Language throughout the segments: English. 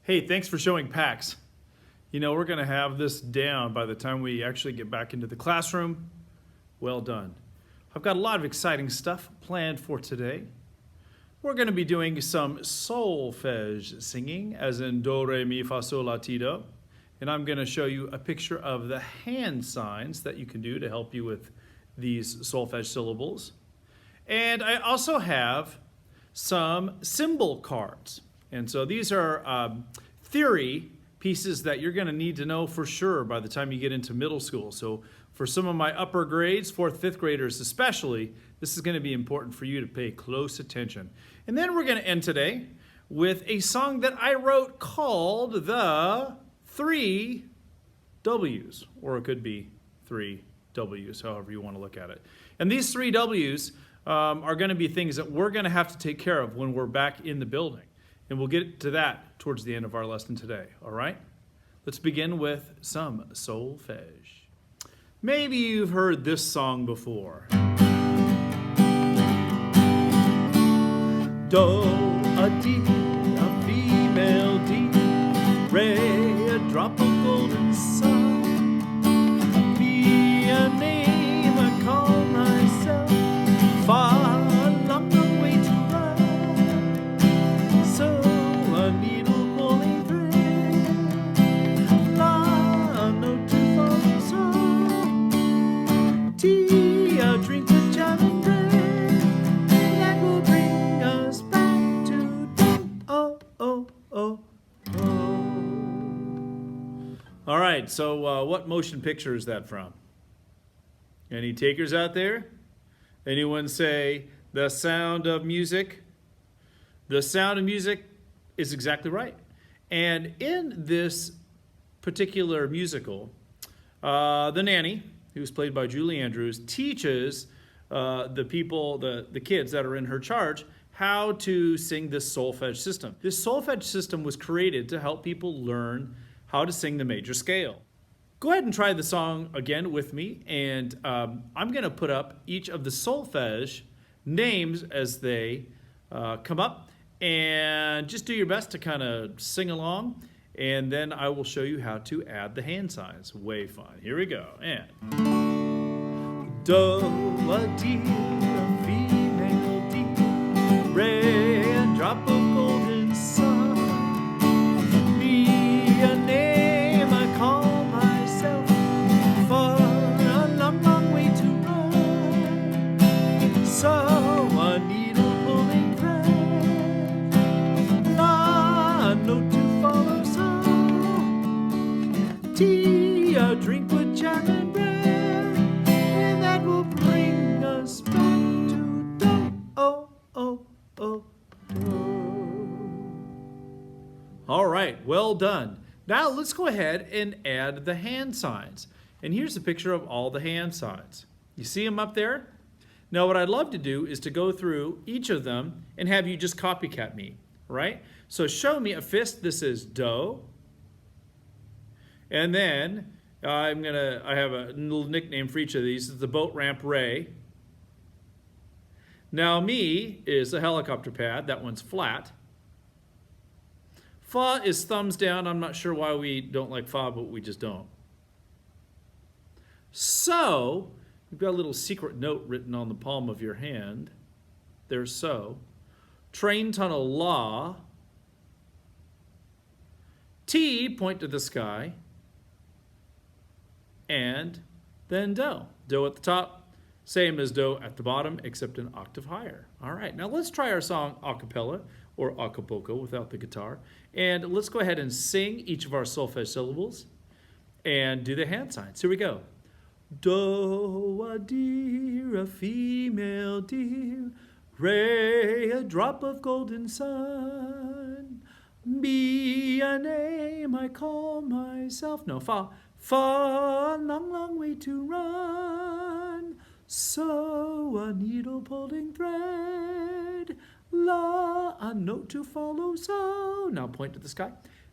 Hey, thanks for showing PAX. You know, we're going to have this down by the time we actually get back into the classroom. Well done. I've got a lot of exciting stuff planned for today. We're going to be doing some solfege singing, as in do, re, mi, fa, sol, la, ti, do. And I'm going to show you a picture of the hand signs that you can do to help you with these solfege syllables. And I also have some symbol cards. And so these are theory pieces that you're going to need to know for sure by the time you get into middle school. So for some of my upper grades, 4th, 5th graders especially, this is going to be important for you to pay close attention. And then we're going to end today with a song that I wrote called the 3 W's, or it could be 3 W's, however you want to look at it. And these 3 W's are going to be things that we're going to have to take care of when we're back in the building. And we'll get to that towards the end of our lesson today, all right? Let's begin with some solfege. Maybe you've heard this song before. Do, a D, a female D, re, a drop of golden sun, me, a name I call myself, fa, All right, so what motion picture is that from? Any takers out there? Anyone say The Sound of Music? The Sound of Music is exactly right. And in this particular musical, the nanny, who's played by Julie Andrews, teaches the kids that are in her charge how to sing this solfege system. This solfege system was created to help people learn how to sing the major scale. Go ahead and try the song again with me, and I'm going to put up each of the solfege names as they come up, and just do your best to kind of sing along, and then I will show you how to add the hand signs. Way fun. Here we go. And do, a D, a female D, re, a drop of golden sun, me, a name I call myself, for a long, long way to run, so a needle pulling thread, la, a note to follow, so tea, a drink with jam and bread, and that will bring us back to do, oh, oh, oh, oh. All right, well done. Now let's go ahead and add the hand signs. And here's a picture of all the hand signs. You see them up there? Now what I'd love to do is to go through each of them and have you just copycat me, right? So show me a fist. This is do. And then I have a little nickname for each of these. It's the boat ramp re. Now me is a helicopter pad. That one's flat. Fa is thumbs down. I'm not sure why we don't like fa, but we just don't. So, we've got a little secret note written on the palm of your hand. There's so. Train tunnel la. T, point to the sky. And then do. Do at the top, same as do at the bottom, except an octave higher. All right, now let's try our song a cappella, or acapulco without the guitar. And let's go ahead and sing each of our solfege syllables and do the hand signs. Here we go. Do, a deer, a female deer, re, a drop of golden sun, be, a name I call myself, no, fa, fa, long, long way to run, so, a needle pulling thread, la, a note to follow, so, now point to the sky,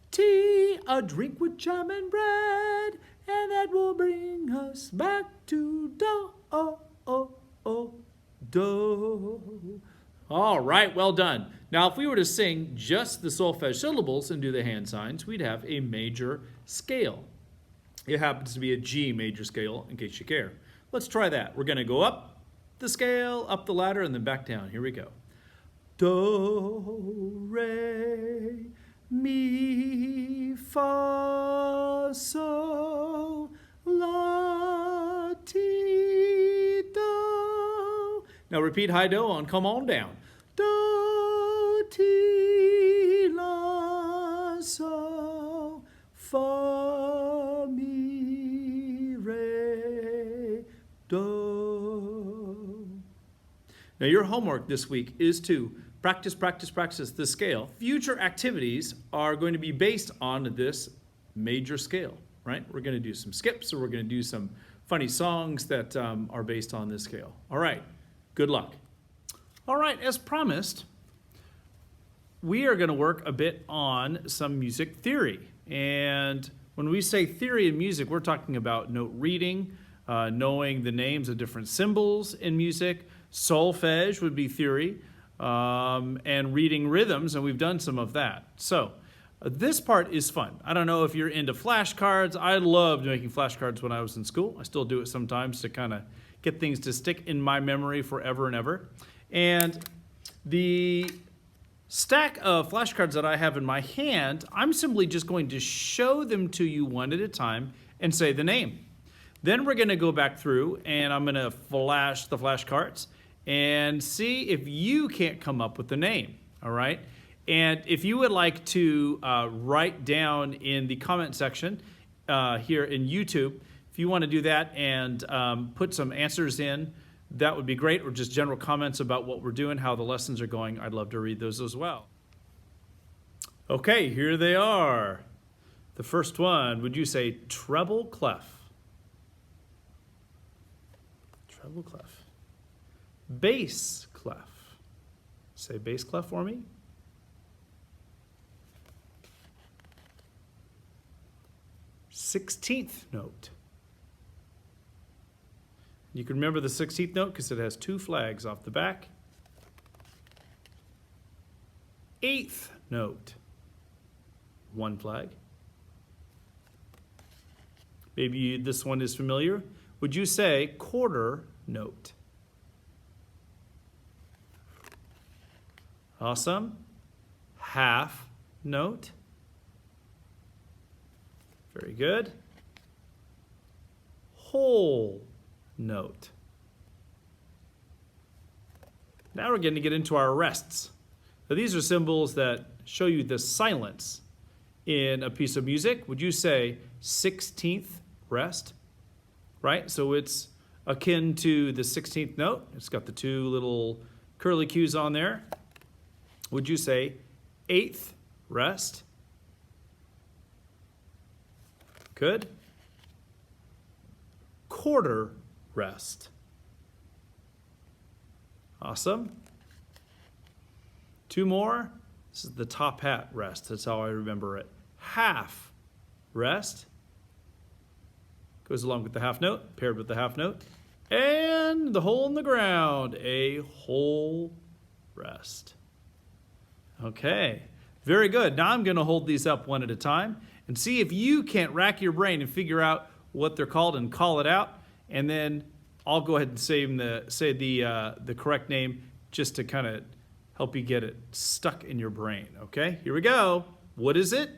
tea, a drink with jam and bread, and that will bring us back to do, oh, oh, oh, do. All right, well done. Now, if we were to sing just the solfege syllables and do the hand signs, we'd have a major scale. It happens to be a G major scale, in case you care. Let's try that. We're going to go up the scale, up the ladder, and then back down. Here we go. Do, re, mi, fa, sol, la, ti, do. Now repeat high do and come on down. Do, ti, la, sol, fa, mi, re, do. Now your homework this week is to practice the scale. Future activities are going to be based on this major scale, right? We're going to do some skips, or we're going to do some funny songs that are based on this scale. All right, good luck. All right, as promised, we are going to work a bit on some music theory. And when we say theory in music, we're talking about note reading, knowing the names of different symbols in music. Solfege would be theory, and reading rhythms, and we've done some of that. So this part is fun. I don't know if you're into flashcards. I loved making flashcards when I was in school. I still do it sometimes to kind of get things to stick in my memory forever and ever. And the stack of flashcards that I have in my hand, I'm simply just going to show them to you one at a time and say the name. Then we're going to go back through and I'm going to flash the flashcards and see if you can't come up with the name, all right? And if you would like to write down in the comment section here in YouTube, if you want to do that and put some answers in, that would be great, or just general comments about what we're doing, how the lessons are going. I'd love to read those as well. Okay, here they are. The first one, would you say treble clef? Treble clef. Bass clef. Say bass clef for me. 16th note. You can remember the 16th note because it has two flags off the back. 8th note. One flag. Maybe this one is familiar. Would you say quarter note? Awesome. Half note. Very good. Whole note. Now we're going to get into our rests. So these are symbols that show you the silence in a piece of music. Would you say 16th rest? Right? So it's akin to the 16th note. It's got the two little curly cues on there. Would you say 8th rest? Good. Quarter rest. Awesome. Two more. This is the top hat rest. That's how I remember it. Half rest. Goes along with the half note, paired with the half note. And the hole in the ground, a whole rest. Okay, very good. Now I'm going to hold these up one at a time and see if you can't rack your brain and figure out what they're called and call it out. And then I'll go ahead and say the correct name just to kind of help you get it stuck in your brain. Okay, here we go. What is it?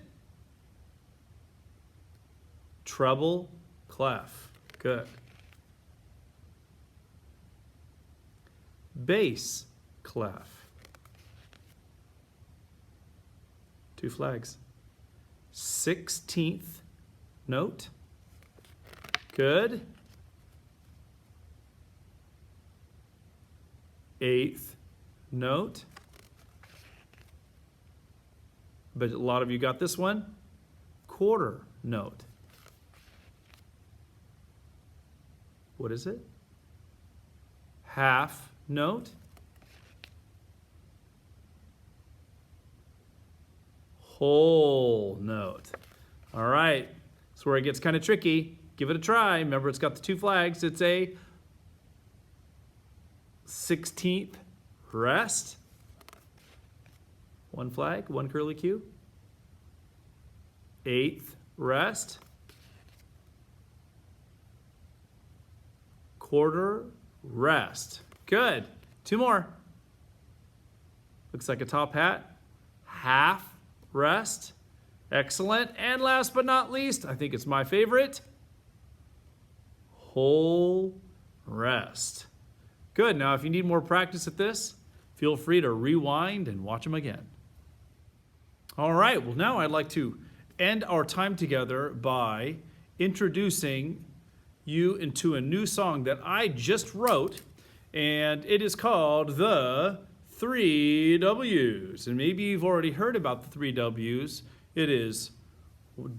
Treble clef. Good. Bass clef. Two flags. 16th note. Good. 8th note. But a lot of you got this one. Quarter note. What is it? Half note. Whole note. All right, that's where it gets kind of tricky. Give it a try. Remember, it's got the two flags. It's a 16th rest. One flag, one curly cue. 8th, rest. Quarter, rest. Good. 2 more. Looks like a top hat. Half, rest. Excellent. And last but not least, I think it's my favorite, whole rest. Good. Now, if you need more practice at this, feel free to rewind and watch them again. All right. Well, now I'd like to end our time together by introducing you into a new song that I just wrote, and it is called the 3 W's. And maybe you've already heard about the 3 W's. It is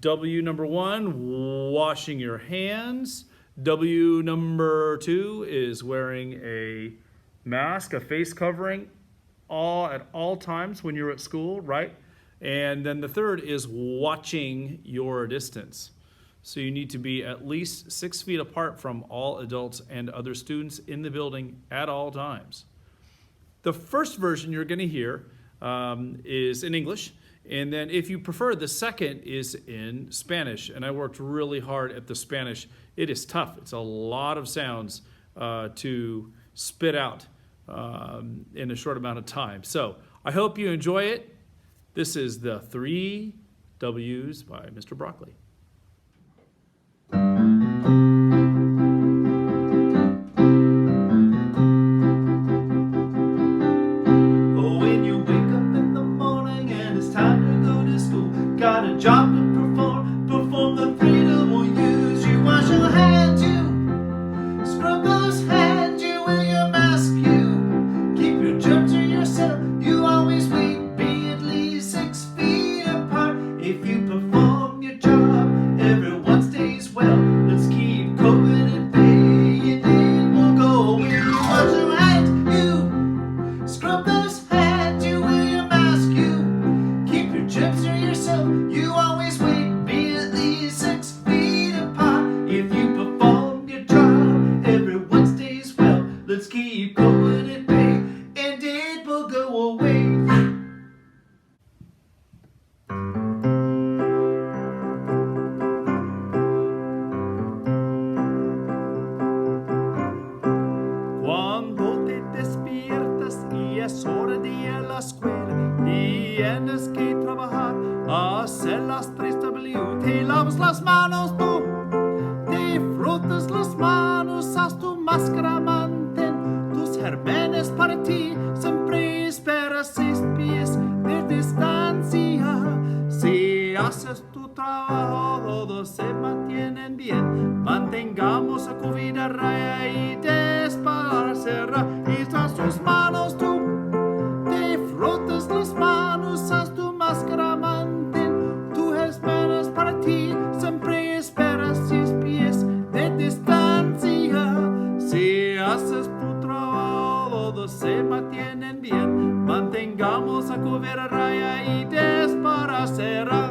W number 1, washing your hands. W number 2 is wearing a mask, a face covering, at all times when you're at school, right? And then the third is watching your distance. So you need to be at least 6 feet apart from all adults and other students in the building at all times. The first version you're going to hear is in English. And then if you prefer, the second is in Spanish. And I worked really hard at the Spanish. It is tough. It's a lot of sounds to spit out in a short amount of time. So I hope you enjoy it. This is the 3 W's by Mr. Broccoli. When you wake up in the morning and it's time to go to school, got a job to perform the 3 W's. You wash your hands, you scrub those hands, you wear your mask, you keep your germs to yourself, you always wait, be at least 6 feet apart. If you perform your job, everyone stays well. Let's keep COVID at bay, and it will go away. You wash your hands, you scrub those hands, you wear your mask, you keep your germs to yourself, you always wait, be at least 6 feet apart. If you perform your job, everyone stays well. Let's keep COVID at bay, and it will go away. Cuando te despiertas y es hora de ir a la escuela, tienes que trabajar, hacer las 3 W. Te lavas las manos tú, te frotas las manos, haz tu máscara, mantén tus gérmenes para ti. Siempre esperas 6 pies de distancia. Si haces tu trabajo, todos se mantienen bien. Mantengamos a COVID a raya y desparcerra. Y tras tus manos tú te frotas las manos, haz tu máscara, mantén tus gérmenes para ti. Siempre esperas 6 pies de distancia. Si haces tu trabajo, todos se mantienen bien. Mantengamos a COVID a raya y desparcerra.